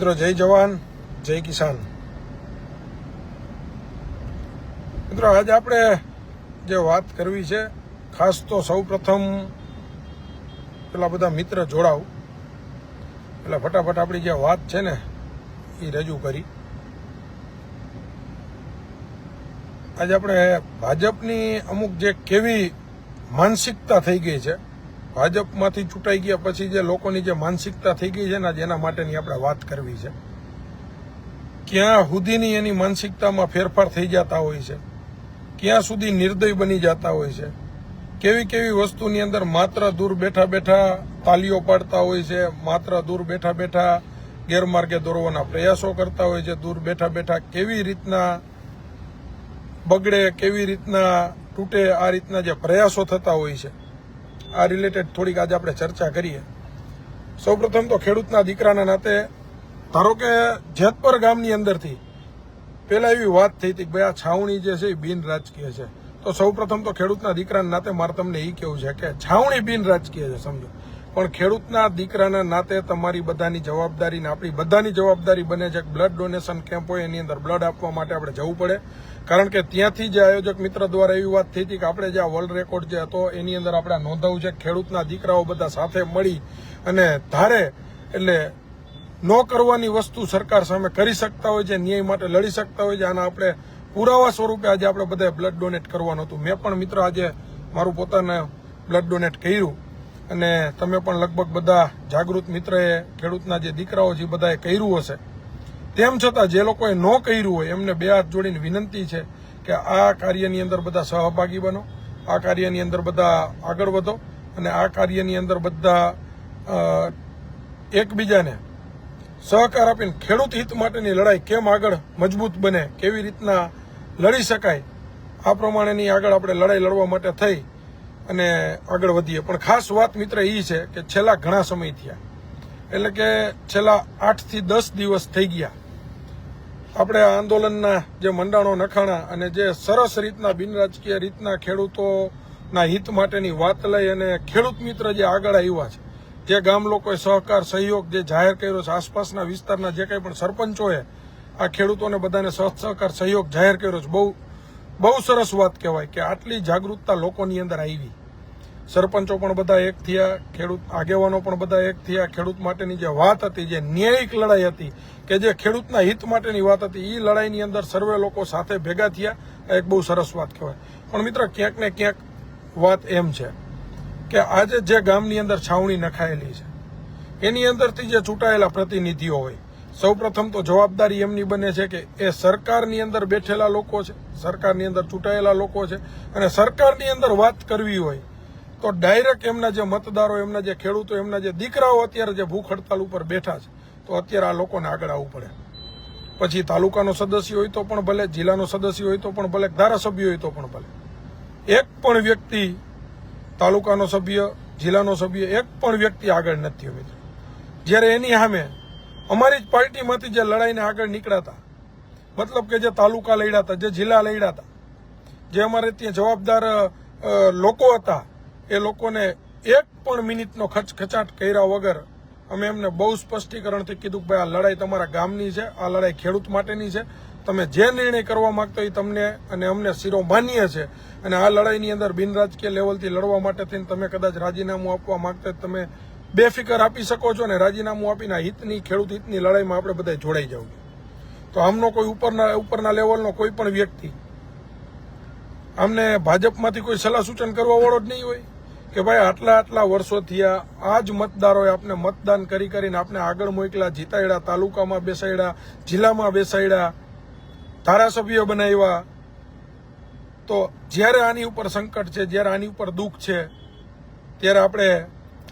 મિત્રો જય જવાન જય કિસાન। મિત્રો આજે આપણે જે વાત કરવી છે, ખાસ તો સૌ પ્રથમ પેલા બધા મિત્ર જોડાવ એટલે ફટાફટ આપણી જે વાત છે ને એ રજૂ કરી। આજે આપણે ભાજપની અમુક જે કેવી માનસિકતા થઈ ગઈ છે, ભાજપમાંથી ચૂંટાઈ ગયા પછી જે લોકોની જે માનસિકતા થઈ ગઈ છે ને જેના માટેની આપણે વાત કરવી છે। ક્યાં સુધીની એની માનસિકતામાં ફેરફાર થઈ જતા હોય છે, ક્યાં સુધી નિર્દય બની જતા હોય છે, કેવી કેવી વસ્તુની અંદર માત્ર દૂર બેઠા બેઠા તાલીઓ પાડતા હોય છે, માત્ર દૂર બેઠા બેઠા ગેરમાર્ગે દોરવાના પ્રયાસો કરતા હોય છે, દૂર બેઠા બેઠા કેવી રીતના બગડે, કેવી રીતના તૂટે, આ રીતના જે પ્રયાસો થતા હોય છે, આ રિલેટેડ થોડીક આજે આપણે ચર્ચા કરીએ। સૌપ્રથમ તો ખેડૂતના દીકરાના નાતે ધારો કે જેતપર ગામની અંદરથી પહેલા એવી વાત થઈ હતી કે ભાઈ આ છાવણી જે છે એ બિન રાજકીય છે, તો સૌપ્રથમ તો ખેડૂતના દીકરાના નાતે મારે તમને એ કહેવું છે કે છાવણી બિન રાજકીય છે, સમજો, પણ ખેડૂતના દીકરાના નાતે તમારી બધાની જવાબદારી ને આપણી બધાની જવાબદારી બને છે કે બ્લડ ડોનેશન કેમ્પ હોય એની અંદર બ્લડ આપવા માટે આપણે જવું પડે। કારણ કે ત્યાંથી જે આયોજક મિત્ર દ્વારા એવી વાત થઈ હતી કે આપણે જે આ વર્લ્ડ રેકોર્ડ જે હતો એની અંદર આપણે નોંધાવું છે ખેડૂતના દીકરાઓ બધા સાથે મળી અને ધારે એટલે ન કરવાની વસ્તુ સરકાર સામે કરી શકતા હોય છે, ન્યાય માટે લડી શકતા હોય છે। આના આપણે પુરાવા સ્વરૂપે આજે આપણે બધાએ બ્લડ ડોનેટ કરવાનું હતું। મેં પણ મિત્ર આજે મારું પોતાને બ્લડ ડોનેટ કર્યું અને તમે પણ લગભગ બધા જાગૃત મિત્રએ ખેડૂતના જે દીકરાઓ છે એ બધાએ કર્યું હશે। તેમ છતાં જે લોકોએ ન કર્યું હોય એમને બે હાથ જોડીને વિનંતી છે કે આ કાર્યની અંદર બધા સહભાગી બનો, આ કાર્યની અંદર બધા આગળ વધો અને આ કાર્યની અંદર બધા એકબીજાને સહકાર આપીને ખેડૂત હિત માટેની લડાઈ કેમ આગળ મજબૂત બને, કેવી રીતના લડી શકાય, આ પ્રમાણેની આગળ આપણે લડાઈ લડવા માટે થઈ અને આગળ વધીએ। પણ ખાસ વાત મિત્ર એ છે કે છેલ્લા ઘણા સમય થયા, એટલે કે છેલ્લા 8 થી 10 દિવસ થઈ ગયા આપણે આ આંદોલનના જે મંડાણો નખાણા અને જે સરસ રીતના બિનરાજકીય રીતના ખેડૂતોના હિત માટેની વાત લઈ અને ખેડૂત મિત્ર જે આગળ આવ્યા છે, જે ગામ લોકોએ સહકાર સહયોગ જે જાહેર કર્યો છે, આસપાસના વિસ્તારના જે કંઈ પણ સરપંચોએ આ ખેડૂતોને બધાને સહકાર સહયોગ જાહેર કર્યો છે, બહુ સરસ વાત કહેવાય કે આટલી જાગૃતતા લોકોની અંદર આવી। સરપંચો પણ બધા એક થયા, ખેડૂત આગેવાનો પણ બધા એક થયા, ખેડૂત માટેની જે વાત હતી, જે ન્યાયિક લડાઈ હતી કે જે ખેડૂતના હિત માટેની વાત હતી, એ લડાઈની અંદર સર્વે લોકો સાથે ભેગા થયા, એક બહુ સરસ વાત કહેવાય। પણ મિત્ર ક્યાંક ને ક્યાંક વાત એમ છે કે આજે જે ગામની અંદર છાવણી નખાયેલી છે એની અંદરથી જે ચૂંટાયેલા પ્રતિનિધિઓ હોય, સૌપ્રથમ તો જવાબદારી એમની બને છે કે એ સરકારની અંદર બેઠેલા લોકો છે, સરકારની અંદર ચૂંટાયેલા લોકો છે અને સરકારની અંદર વાત કરવી હોય તો ડાયરેક્ટ એમના જે મતદારો, એમના જે ખેડૂતો, એમના જે દીકરાઓ અત્યારે જે ભૂખ હડતાલ ઉપર બેઠા છે, તો અત્યારે આ લોકોને આગળ આવવું પડે। પછી તાલુકાનો સદસ્ય હોય તો પણ ભલે, જિલ્લાનો સદસ્ય હોય તો પણ ભલે, ધારાસભ્ય હોય તો પણ ભલે, એક પણ વ્યક્તિ, તાલુકાનો સભ્ય, જિલ્લાનો સભ્ય, એક પણ વ્યક્તિ આગળ નથી થયો મિત્રો। જ્યારે એની સામે અમારી જ પાર્ટીમાંથી જે લડાઈને આગળ નીકળ્યા હતા, મતલબ કે જે તાલુકા લડ્યા હતા, જે જિલ્લા લડ્યા હતા, જે અમારે ત્યાં જવાબદાર લોકો હતા, એ લોકોને એક પણ મિનિટનો ખચખચાટ કર્યા વગર અમે એમને બહુ સ્પષ્ટીકરણથી કીધું કે ભાઈ આ લડાઈ તમારા ગામની છે, આ લડાઈ ખેડૂત માટેની છે, તમે જે નિર્ણય કરવા માંગતો એ તમને અને અમને શિરોમાન્ય છે અને આ લડાઈની અંદર બિનરાજકીય લેવલથી લડવા માટે થઈને તમે કદાચ રાજીનામું આપવા માંગતા તમે બેફિકર આપી શકો છો ને રાજીનામું આપીને હિતની, ખેડૂત હિતની લડાઈમાં આપણે બધા જોડાઈ જવું। તો આમનો કોઈ ઉપરના લેવલનો કોઈ પણ વ્યક્તિ આમને ભાજપમાંથી કોઈ સલાહ સૂચન કરવા વાળો જ નહીં હોય કે ભાઈ આટલા વર્ષો થયા, આ જ મતદારોએ આપણે મતદાન કરીને આપણે આગળ મોકલ્યા, જીતાડ્યા, તાલુકામાં બેસાડ્યા, જિલ્લામાં બેસાડ્યા, ધારાસભ્ય બનાવ્યા, તો જ્યારે આની ઉપર સંકટ છે, જ્યારે આની ઉપર દુઃખ છે, ત્યારે આપણે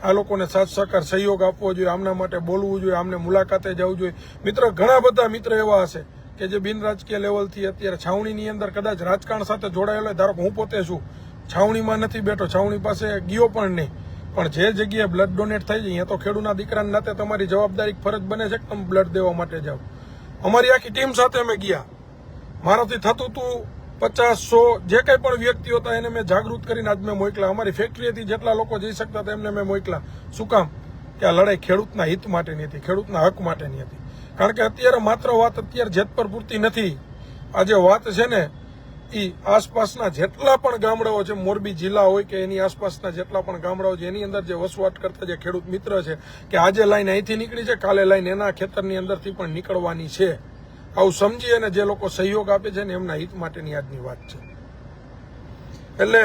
આ લોકોને સાથ સહકાર સહયોગ આપવો જોઈએ, આમના માટે બોલવું જોઈએ, આમને મુલાકાતે જવું જોઈએ। મિત્ર ઘણા બધા મિત્ર એવા હશે કે જે બિન રાજકીય લેવલથી અત્યારે છાવણીની અંદર કદાચ રાજકારણ સાથે જોડાયેલો, ધારો કે હું પોતે છું, છાવણીમાં નથી બેઠો, છાવણી પાસે ગયો પણ નહીં, પણ જે જગ્યાએ બ્લડ ડોનેટ થઈ જાય અહીંયા તો ખેડૂતના દીકરાના નાતે તમારી જવાબદારી ફરજ બને છે કે તમે બ્લડ દેવા માટે જાઓ। અમારી આખી ટીમ સાથે અમે ગયા, મારાથી થતું હતું 50, 100 જે કંઈ પણ વ્યક્તિઓ હતા એને મેં જાગૃત કરીને આજ મેં મોકલા। અમારી ફેક્ટરીથી જેટલા લોકો જઈ શકતા હતા એમને મેં મોકલા। શું કામ? કે આ લડાઈ ખેડૂતના હિત માટેની હતી, ખેડૂતના હક માટેની હતી। કારણ કે અત્યારે માત્ર વાત અત્યારે જેતપર પૂરતી નથી. આ જે વાત છે ને એ આસપાસના જેટલા પણ ગામડાઓ છે, મોરબી જિલ્લા હોય કે એની આસપાસના જેટલા પણ ગામડાઓ છે એની અંદર જે વસવાટ કરતા જે ખેડૂત મિત્ર છે કે આજે લાઈન અહીંથી નીકળી છે, કાલે લાઈન એના ખેતરની અંદરથી પણ નીકળવાની છે. આવું સમજી અને જે લોકો સહયોગ આપે છે ને એમના હિત માટેની આજની વાત છે. એટલે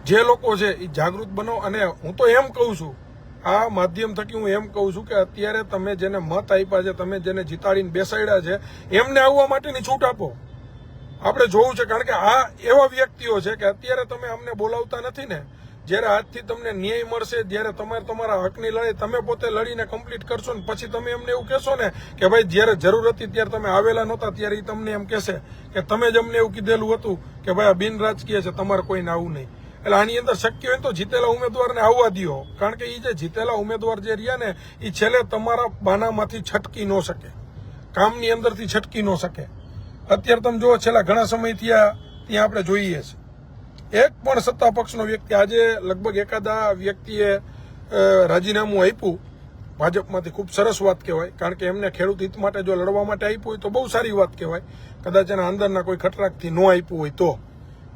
જે લોકો છે એ જાગૃત બનો. અને હું તો એમ કહું છું, આ માધ્યમ થકી હું એમ કહું છું કે અત્યારે તમે જેને મત આપ્યા છે, તમે જેને જીતાડીને બેસાડ્યા છે, એમને આવવા માટેની છૂટ આપો. આપણે જોવું છે, કારણ કે આ એવા વ્યક્તિઓ છે કે અત્યારે તમે અમને બોલાવતા નથી ને. જ્યારે આજથી તમને ન્યાય મળશે, જ્યારે તમારે તમારા હકની લડાઈ તમે પોતે લડીને કમ્પ્લીટ કરશો ને પછી તમે એમને એવું કહેશો ને કે ભાઈ જ્યારે જરૂર હતી ત્યારે તમે આવેલા નહોતા, ત્યારે એ તમને એમ કહેશે કે તમે જ અમને એવું કીધેલું હતું કે ભાઈ આ બિન રાજકીય છે, તમારે કોઈને આવવું નહીં. એટલે આની અંદર શક્ય હોય તો જીતેલા ઉમેદવારને આવવા દો, કારણ કે એ જે જીતેલા ઉમેદવાર જે રહ્યા ને એ છેલ્લે તમારા બાનામાંથી છટકી ન શકે, કામની અંદરથી છટકી ન શકે. અત્યારે તમે જુઓ, છેલ્લા ઘણા સમયથી ત્યાં આપણે જોઈએ છે એક પણ સત્તા પક્ષનો વ્યક્તિ, આજે લગભગ એકાદા વ્યક્તિએ રાજીનામું આપ્યું ભાજપમાંથી. ખૂબ સરસ વાત કહેવાય, કારણ કે એમને ખેડૂત હિત માટે જો લડવા માટે આપ્યું હોય તો બહુ સારી વાત કહેવાય. કદાચ એના અંદરના કોઈ ખટરાકથી ન આપ્યું હોય તો,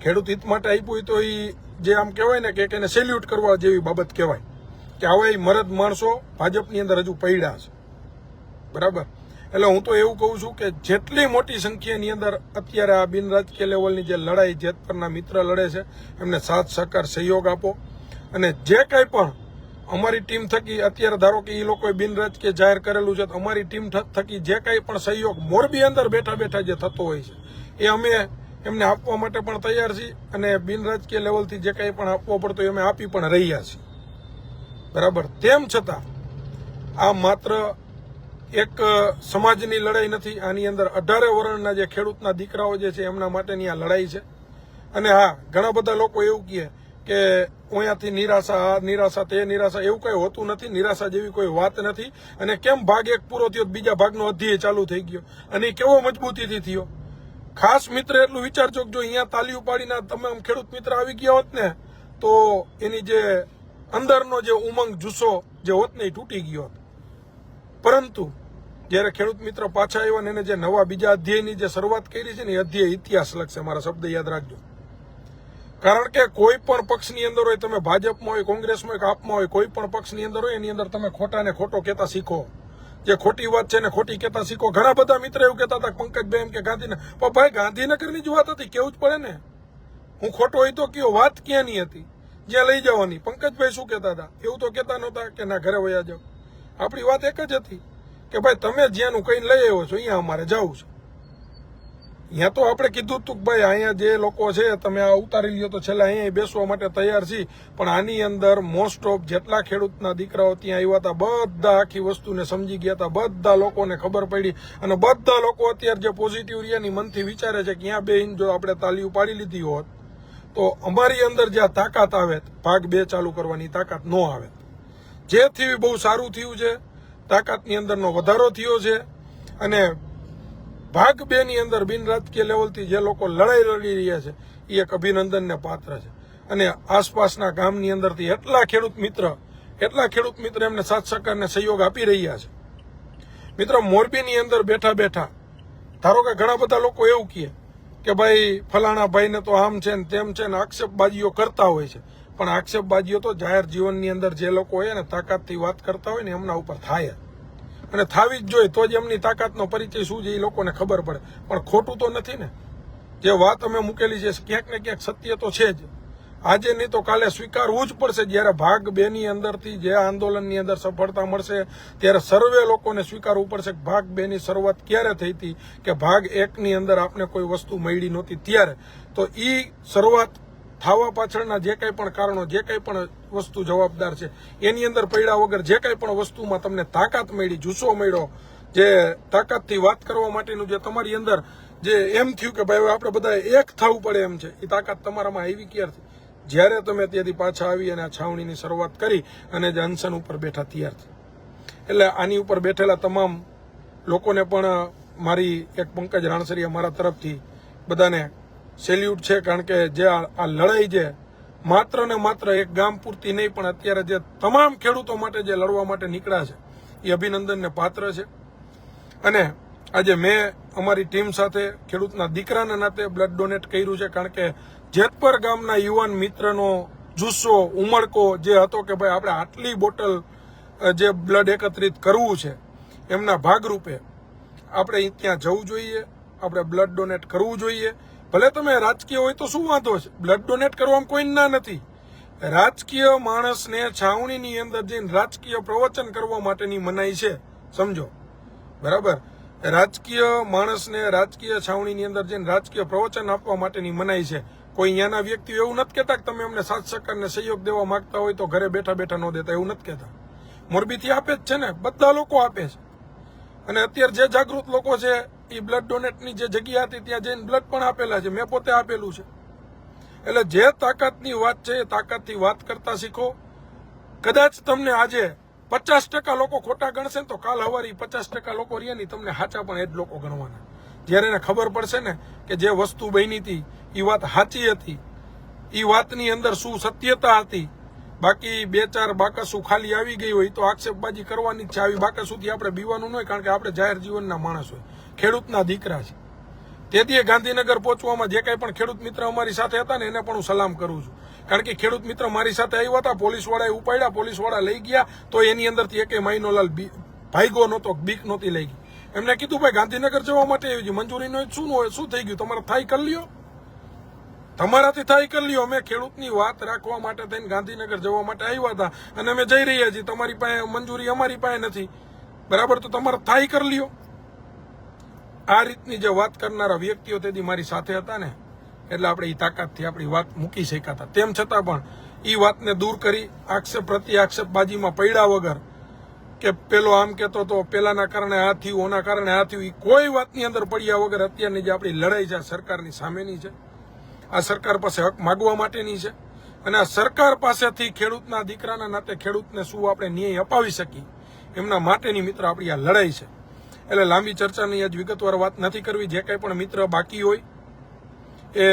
ખેડૂત હિત માટે આપ્યું હોય તો એ જે આમ કહેવાય ને કે એને સેલ્યુટ કરવા જેવી બાબત કહેવાય કે આવા એ મરદ માણસો ભાજપની અંદર હજુ પડ્યા છે. બરાબર. એટલે હું તો એવું કહું છું કે જેટલી મોટી સંખ્યાની અંદર અત્યારે આ બિન રાજકીય લેવલની જે લડાઈ જેતપરના મિત્ર લડે છે એમને સાથ સહકાર સહયોગ આપો. અને જે કંઈ પણ અમારી ટીમ થકી અત્યારે ધારો કે એ લોકોએ બિન રાજકીય જાહેર કરેલું છે, તો અમારી ટીમ થકી જે કંઈ પણ સહયોગ મોરબી અંદર બેઠા બેઠા જે થતો હોય છે એ અમે એમને આપવા માટે પણ તૈયાર છીએ. અને બિન રાજકીય લેવલથી જે કંઈ પણ આપવો પડતો એ અમે આપી પણ રહ્યા છીએ. બરાબર. તેમ છતાં આ માત્ર એક સમાજની લડાઈ નથી, આની અંદર 18 વર્ષના જે ખેડૂતના દીકરાઓ જે છે એમના માટેની આ લડાઈ છે. અને હા, ઘણા બધા લોકો એવું કહે કે અહીંયાથી નિરાશા, આ નિરાશા, તે નિરાશા, એવું કંઈ હોતું નથી. નિરાશા જેવી કોઈ વાત નથી. અને કેમ ભાગ એક પૂરો થયો, બીજા ભાગનો અધ્યાય ચાલુ થઈ ગયો, અને કેવો મજબૂતીથી થયો. ખાસ મિત્ર એટલું વિચારજો કે જો અહીંયા તાલી ઉપાડીને તમામ ખેડૂત મિત્ર આવી ગયા હોત ને તો એની જે અંદરનો જે ઉમંગ જુસ્સો જે હોત ને એ તૂટી ગયો હોત. પરંતુ જ્યારે ખેડૂત મિત્ર પાછા આવ્યા ને એને જે નવા બીજા અધ્યાયની જે શરૂઆત કરી છે ને એ અધ્યાય ઇતિહાસ લખશે. મારા શબ્દ યાદ રાખજો. કારણ કે કોઈ પણ પક્ષની અંદર હોય, તમે ભાજપમાં હોય, કોંગ્રેસમાં હોય કે આપમાં હોય, કોઈ પણ પક્ષની અંદર હોય એની અંદર તમે ખોટા ને ખોટો કહેતા શીખો. જે ખોટી વાત છે ને ખોટી કહેતા શીખો. ઘણા બધા મિત્ર એવું કહેતા હતા પંકજભાઈ એમ કે ગાંધીનગર, પણ ભાઈ ગાંધીનગરની જ વાત હતી, કેવું જ પડે ને. હું ખોટો હોય તો કયો, વાત ક્યાંની હતી, જ્યાં લઈ જવાની. પંકજભાઈ શું કહેતા હતા, એવું તો કહેતા નહોતા કે ના ઘરે વયા જાઓ. આપણી વાત એક જ હતી કે ભાઈ તમે જ્યાંનું કહીને લઈ આવ્યો છો અહીંયા અમારે જવું છે. અહીંયા તો આપણે કીધું હતું કે ભાઈ અહીંયા જે લોકો છે તમે આ ઉતારી લ્યો તો છેલ્લા અહીંયા બેસવા માટે તૈયાર છીએ. પણ આની અંદર મોસ્ટ ઓફ જેટલા ખેડૂતના દીકરાઓ ત્યાં આવ્યા હતા બધા આખી વસ્તુને સમજી ગયા હતા, બધા લોકોને ખબર પડી. અને બધા લોકો અત્યારે જે પોઝિટિવ રિયાની મનથી વિચારે છે કે અહીંયા બેહીને જો આપણે તાલી ઉપાડી લીધી હોત તો અમારી અંદર જ્યાં તાકાત આવે, ભાગ 2 ચાલુ કરવાની તાકાત ન આવે. જે થયું બહુ સારું થયું છે, તાકાતની અંદરનો વધારો થયો છે. અને ભાગ 2 ની અંદર બિન રાજકીય લેવલથી જે લોકો લડાઈ લડી રહ્યા છે એ એક અભિનંદનને પાત્ર છે. અને આસપાસના ગામની અંદરથી એટલા ખેડૂત મિત્ર એમને સાથ સહકારને સહયોગ આપી રહ્યા છે. મિત્રો, મોરબીની અંદર બેઠા બેઠા ધારો કે ઘણા બધા લોકો એવું કહે કે ભાઈ ફલાણા ભાઈને તો આમ છે ને તેમ છે ને આક્ષેપબાજીઓ કરતા હોય છે. પણ આક્ષેપબાજીઓ તો જાહેર જીવનની અંદર જે લોકો હોય ને તાકાતથી વાત કરતા હોય ને એમના ઉપર થાય, અને થાવી જ જોઈએ. તો જ એમની તાકાતનો પરિચય શું છે એ લોકોને ખબર પડે. પણ ખોટું તો નથી ને. જે વાત અમે મૂકેલી છે ક્યાંક ને ક્યાંક સત્ય તો છે જ. આજે નહીં તો કાલે સ્વીકારવું જ પડશે. જ્યારે ભાગ 2 ની અંદરથી જે આંદોલનની અંદર સફળતા મળશે ત્યારે સર્વે લોકોને સ્વીકારવું પડશે કે ભાગ 2 ની શરૂઆત ક્યારે થઈ હતી, કે ભાગ 1 ની અંદર આપણે કોઈ વસ્તુ મળી નહોતી ત્યારે. તો એ શરૂઆત થવા પાછળના જે કંઈ પણ કારણો, જે કંઈ પણ વસ્તુ જવાબદાર છે એની અંદર પડ્યા વગર જે કંઈ પણ વસ્તુમાં તમને તાકાત મળી, જુસ્સો મળ્યો, જે તાકાતથી વાત કરવા માટેનું જે તમારી અંદર જે એમ થયું કે ભાઈ આપણે બધા એક થવું પડે એમ છે, એ તાકાત તમારામાં આવી ક્યારથી? જ્યારે તમે ત્યાંથી પાછા આવી અને આ છાવણીની શરૂઆત કરી અને જે અનશન ઉપર બેઠા ત્યારથી. એટલે આની ઉપર બેઠેલા તમામ લોકોને પણ મારી એક પંકજ રાણસરિયા મારા તરફથી બધાને સેલ્યુટ છે. કારણ કે જે આ લડાઈ છે માત્ર ને માત્ર એક ગામ પૂરતી નહીં, પણ અત્યારે જે તમામ ખેડૂતો માટે જે લડવા માટે નીકળ્યા છે એ અભિનંદનને પાત્ર છે. અને આજે મેં અમારી ટીમ સાથે ખેડૂતના દીકરાના નાતે બ્લડ ડોનેટ કર્યું છે, કારણ કે જેતપર ગામના યુવાન મિત્રનો જુસ્સો ઉમળકો જે હતો કે ભાઈ આપણે આટલી બોટલ જે બ્લડ એકત્રિત કરવું છે, એમના ભાગરૂપે આપણે ત્યાં જવું જોઈએ, આપણે બ્લડ ડોનેટ કરવું જોઈએ. ભલે તમે રાજકીય હોય તો શું વાંધો છે, બ્લડ ડોનેટ કરવામાં કોઈ ના નથી. રાજકીય માણસને છાવણીની અંદર જઈને રાજકીય પ્રવચન કરવા માટેની મનાઈ છે, સમજો બરાબર. રાજકીય માણસને રાજકીય છાવણીની અંદર જઈને રાજકીય પ્રવચન આપવા માટેની મનાઈ છે. કોઈ અહીંયાના વ્યક્તિઓ એવું નથી કહેતા કે તમે અમને સાથ સહકારને સહયોગ દેવા માંગતા હોય તો ઘરે બેઠા બેઠા ન દેતા, એવું નથી કહેતા. મોરબીથી આપે જ છે ને, બધા લોકો આપે છે. અને અત્યારે જે જાગૃત લોકો છે એ બ્લડ ડોનેટની જે જગ્યા હતી ત્યાં જઈને બ્લડ પણ આપેલા છે. મેં પોતે આપેલું છે. એટલે જે તાકાતની વાત છે એ તાકાતથી વાત કરતા શીખો. કદાચ તમને આજે 50% લોકો ખોટા ગણશે ને તો કાલ હવારી 50% લોકો રહ્યા નહીં, તમને સાચા પણ એ જ લોકો ગણવાના. જ્યારે એને ખબર પડશે ને કે જે વસ્તુ બની હતી એ વાત સાચી હતી, એ વાતની અંદર શું સત્યતા હતી. બાકી 2-4 બાકસું ખાલી આવી ગઈ હોય તો આક્ષેપબાજી કરવાની જ છે. આવી બાકસુથી આપણે બીવાનું ન હોય, કારણ કે આપણે જાહેર જીવનના માણસ હોય, ખેડૂતના દીકરા છે. તેથી ગાંધીનગર પહોંચવામાં જે કાંઈ પણ ખેડૂત મિત્ર અમારી સાથે હતા ને એને પણ હું સલામ કરું છું. કારણ કે ખેડૂત મિત્ર મારી સાથે આવ્યા હતા, પોલીસવાળાએ ઉપાડ્યા, પોલીસવાળા લઈ ગયા તો એની અંદરથી એકે માઇનોલાલ ભાઈગો નહોતો, બીક નહોતી લઈ ગઈ. એમને કીધું ભાઈ ગાંધીનગર જવા માટે આવી છે, મંજૂરીનો શું થઈ ગયું, તમારે થાય કરી લ્યો, તમારાથી થાય કરી લ્યો. અમે ખેડૂતની વાત રાખવા માટે થઈને ગાંધીનગર જવા માટે આવ્યા હતા અને અમે જઈ રહ્યા છીએ. તમારી પાસે મંજૂરી અમારી પાસે નથી, બરાબર, તો તમારે થાય કરી લ્યો. આ રીતની જે વાત કરનારા વ્યક્તિઓ તેથી મારી સાથે હતા ને, એટલે આપણે એ તાકાતથી આપણી વાત મૂકી શક્યા હતા. તેમ છતાં પણ એ વાતને દૂર કરી આક્ષેપ પ્રતિ આક્ષેપબાજીમાં પડ્યા વગર કે પેલો આમ કહેતો તો પેલાના કારણે આ થયું, ઓના કારણે આ થયું, એ કોઈ વાતની અંદર પડ્યા વગર અત્યારની જે આપણી લડાઈ છે સરકારની સામેની છે. આ સરકાર પાસે હક માગવા માટેની છે. અને આ સરકાર પાસેથી ખેડૂતના દીકરાના નાતે ખેડૂતને શું આપણે ન્યાય અપાવી શકીએ એમના માટેની મિત્ર આપણી આ લડાઈ છે. એટલે લાંબી ચર્ચાની આજ વિગતવાર વાત નથી કરવી. જે કંઈ પણ મિત્ર બાકી હોય એ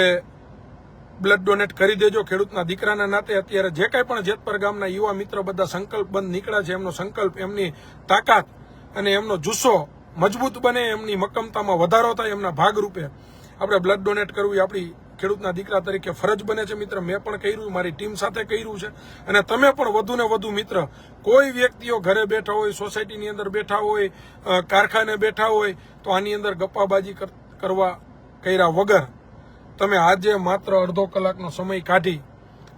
બ્લડ ડોનેટ કરી દેજો ખેડૂતના દીકરાના નાતે. અત્યારે જે કાંઈ પણ જેતપર ગામના યુવા મિત્ર બધા સંકલ્પબંધ નીકળ્યા છે, એમનો સંકલ્પ, એમની તાકાત અને એમનો જુસ્સો મજબૂત બને, એમની મક્કમતામાં વધારો થાય, એમના ભાગરૂપે આપણે બ્લડ ડોનેટ કરવું એ આપણી ખેડૂતના દીકરા તરીકે ફરજ બને છે. મિત્ર, મેં પણ કર્યું, મારી ટીમ સાથે કર્યું છે. અને તમે પણ વધુ ને વધુ મિત્ર, કોઈ વ્યક્તિઓ ઘરે બેઠા હોય, સોસાયટીની અંદર બેઠા હોય, કારખાને બેઠા હોય, તો આની અંદર ગપ્પાબાજી કર્યા વગર તમે આજે માત્ર અડધો કલાકનો સમય કાઢી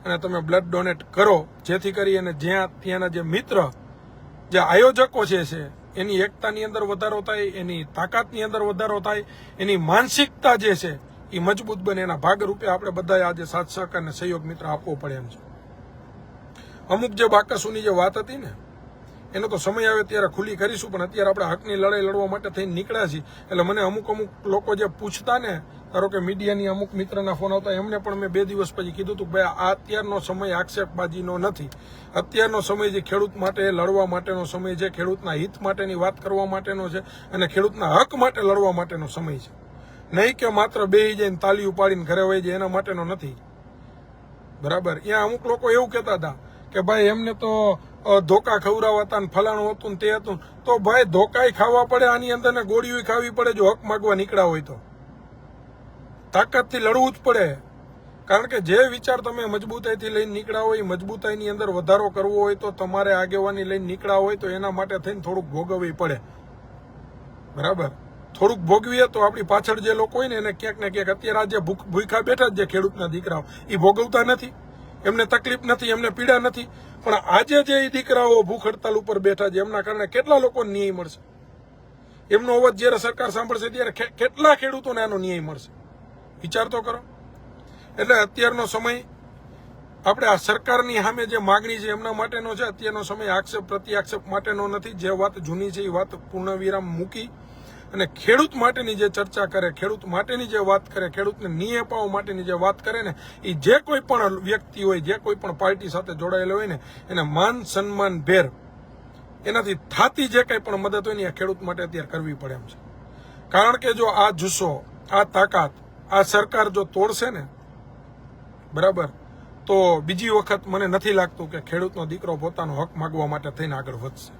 અને તમે બ્લડ ડોનેટ કરો, જેથી કરી અને ત્યાંના જે મિત્ર, જે આયોજકો છે એની એકતાની અંદર વધારો થાય, એની તાકાતની અંદર વધારો થાય, એની માનસિકતા જે છે એ મજબૂત બને. એના ભાગરૂપે આપણે બધાએ આજે સાથ સહકાર અને સહયોગ મિત્ર આપવો પડે એમ છે. અમુક જે બાકસોની જે વાત હતી ને એનો તો સમય આવે ત્યારે ખુલ્લી કરીશું, પણ અત્યારે આપણે હકની લડાઈ લડવા માટે થઈને નીકળ્યા છીએ. એટલે મને અમુક લોકો જે પૂછતા ને, ધારો કે મીડિયાની અમુક મિત્રના ફોન આવતા, એમને પણ મેં 2 દિવસ પછી કીધું હતું ભાઈ આ અત્યારનો સમય આક્ષેપબાજીનો નથી. અત્યારનો સમય જે ખેડૂત માટે લડવા માટેનો સમય છે, ખેડૂતના હિત માટેની વાત કરવા માટેનો છે અને ખેડૂતના હક માટે લડવા માટેનો સમય છે. નહીં કે માત્ર બેહી જઈને તાલી ઉપાડીને ઘરે વહી જાય એના માટેનો નથી, બરાબર. ત્યાં અમુક લોકો એવું કહેતા હતા કે ભાઈ એમને તો ધોકા ખવડાવતા ને ફલાણું હતું ને તે હતું. તો ભાઈ ધોકાય ખાવા પડે આની અંદર ને ગોળીઓ ખાવી પડે જો હક માગવા નીકળ્યા હોય તો. તાકાતથી લડવું જ પડે, કારણ કે જે વિચાર તમે મજબૂતાઈથી લઈને નીકળ્યા હોય, મજબૂતાઈની અંદર વધારો કરવો હોય તો તમારે આગેવાની લઈને નીકળ્યા હોય તો એના માટે થઈને થોડુંક ભોગવવી પડે, બરાબર. થોડુંક ભોગવીએ તો આપણી પાછળ જે લોકો હોય ને એને ક્યાંક ને ક્યાંક અત્યારે આજે ભૂખા બેઠા જ જે ખેડૂતના દીકરાઓ એ ભોગવતા નથી, એમને તકલીફ નથી, એમને પીડા નથી. પણ આજે જે દીકરાઓ ભૂખ હડતાલ ઉપર બેઠા છે એમના કારણે કેટલા લોકોને ન્યાય મળશે? એમનો અવાજ જ્યારે સરકાર સાંભળશે ત્યારે કેટલા ખેડૂતોને આનો ન્યાય મળશે? વિચાર તો કરો. એટલે અત્યારનો સમય આપણે આ સરકારની સામે જે માગણી છે એમના માટેનો છે. અત્યારનો સમય આક્ષેપ પ્રતિ આક્ષેપ માટેનો નથી. જે વાત જૂની છે એ વાત પૂર્ણવિરામ મૂકી અને ખેડૂત માટેની જે ચર્ચા કરે, ખેડૂત માટેની જે વાત કરે, ખેડૂતને ન્યાય અપાવવા માટેની જે વાત કરે ને, એ જે કોઈ પણ વ્યક્તિ હોય, જે કોઈ પણ પાર્ટી સાથે જોડાયેલો હોય ને, એને માન સન્માન ભેર એનાથી થાતી જે કંઈ પણ મદદ હોય ને એ ખેડૂત માટે અત્યારે કરવી પડે એમ છે. કારણ કે જો આ જુસ્સો, આ તાકાત આ સરકાર જો તોડશે ને, બરાબર, તો બીજી વખત મને નથી લાગતું કે ખેડૂતનો દીકરો પોતાનો હક માગવા માટે થઈને આગળ વધશે.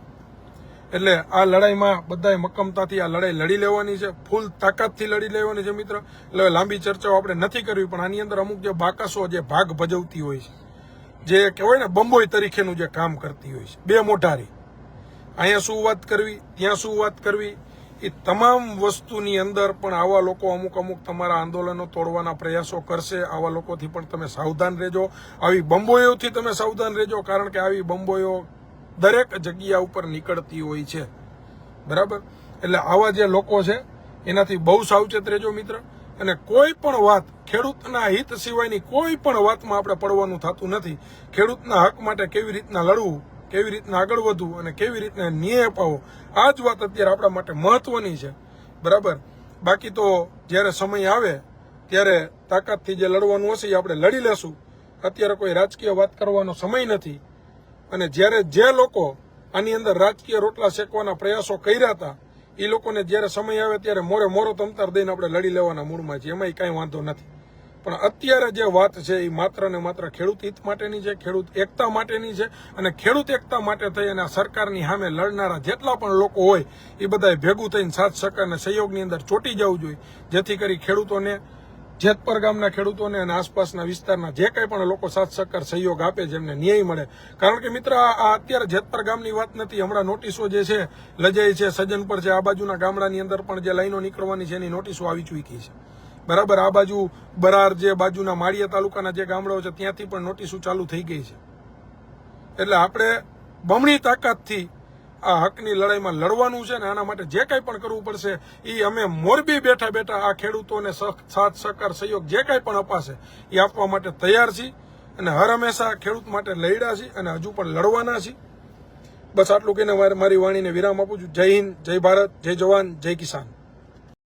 એટલે આ લડાઈમાં બધાએ મક્કમતાથી આ લડાઈ લડી લેવાની છે, ફૂલ તાકાતથી લડી લેવાની છે મિત્ર. એટલે લાંબી ચર્ચાઓ આપણે નથી કરવી, પણ આની અંદર અમુક જે બાકસો જે ભાગ ભજવતી હોય છે, જે કહેવાય ને બંબોઈ તરીકેનું જે કામ કરતી હોય છે, બે મોઢારી, અહીંયા શું વાત કરવી, ત્યાં શું વાત કરવી, એ તમામ વસ્તુની અંદર પણ આવા લોકો અમુક તમારા આંદોલનો તોડવાના પ્રયાસો કરશે. આવા લોકોથી પણ તમે સાવધાન રહેજો, આવી બંબોઈઓથી તમે સાવધાન રહેજો, કારણ કે આવી બંબોઈઓ દરેક જગ્યા ઉપર નીકળતી હોય છે, બરાબર. એટલે આવા જે લોકો છે એનાથી બહુ સાવચેત રહેજો મિત્ર. અને કોઈ પણ વાત ખેડૂતના હિત સિવાયની કોઈ પણ વાતમાં આપણે પડવાનું થતું નથી. ખેડૂતના હક માટે કેવી રીતના લડવું, કેવી રીતના આગળ વધવું અને કેવી રીતના ન્યાય અપાવો, આ જ વાત અત્યારે આપણા માટે મહત્વની છે, બરાબર. બાકી તો જ્યારે સમય આવે ત્યારે તાકાતથી જે લડવાનું હશે એ આપણે લડી લેશું. અત્યારે કોઈ રાજકીય વાત કરવાનો સમય નથી. અને જ્યારે જે લોકો આની અંદર રાજકીય રોટલા શેકવાના પ્રયાસો કર્યા હતા, એ લોકોને જ્યારે સમય આવે ત્યારે મોરો તમતાર દઈને આપણે લડી લેવાના મૂડમાં છીએ, એમાં કાંઈ વાંધો નથી. પણ અત્યારે જે વાત છે એ માત્ર ને માત્ર ખેડૂત હિત માટેની છે, ખેડૂત એકતા માટેની છે. અને ખેડૂત એકતા માટે થઈ અને આ સરકારની સામે લડનારા જેટલા પણ લોકો હોય એ બધાએ ભેગું થઈને સાથ સહકાર અને સહયોગની અંદર ચોંટી જવું જોઈએ, જેથી કરી ખેડૂતોને, જેતપર ગામના ખેડૂતોને અને આસપાસના વિસ્તારના જે કંઈ પણ લોકો સાથ સહકાર સહયોગ આપે છે એમને ન્યાય મળે. કારણ કે મિત્ર આ અત્યારે જેતપર ગામની વાત નથી, હમણાં નોટિસો જે છે લજાઈ છે, સજ્જનપર છે, આ બાજુના ગામડાની અંદર પણ જે લાઈનો નીકળવાની છે એની નોટિસો આવી ચૂકી છે, બરાબર. આ બાજુ બરાર જે બાજુના માળિયા તાલુકાના જે ગામડાઓ છે ત્યાંથી પણ નોટિસો ચાલુ થઈ ગઈ છે. એટલે આપણે બમણી તાકાતથી આ હકની લડાઈમાં લડવાનું છે ને આના માટે જે કંઈ પણ કરવું પડશે એ અમે મોરબી બેઠા આ ખેડૂતોને સાથ સહકાર સહયોગ જે કંઈ પણ અપાશે એ આપવા માટે તૈયાર છીએ. અને હર હંમેશા ખેડૂત માટે લડ્યા છીએ અને હજુ પણ લડવાના છીએ. બસ આટલું કહીને મારી વાણીને વિરામ આપું છું. જય હિન્દ, જય ભારત, જય જવાન, જય કિસાન.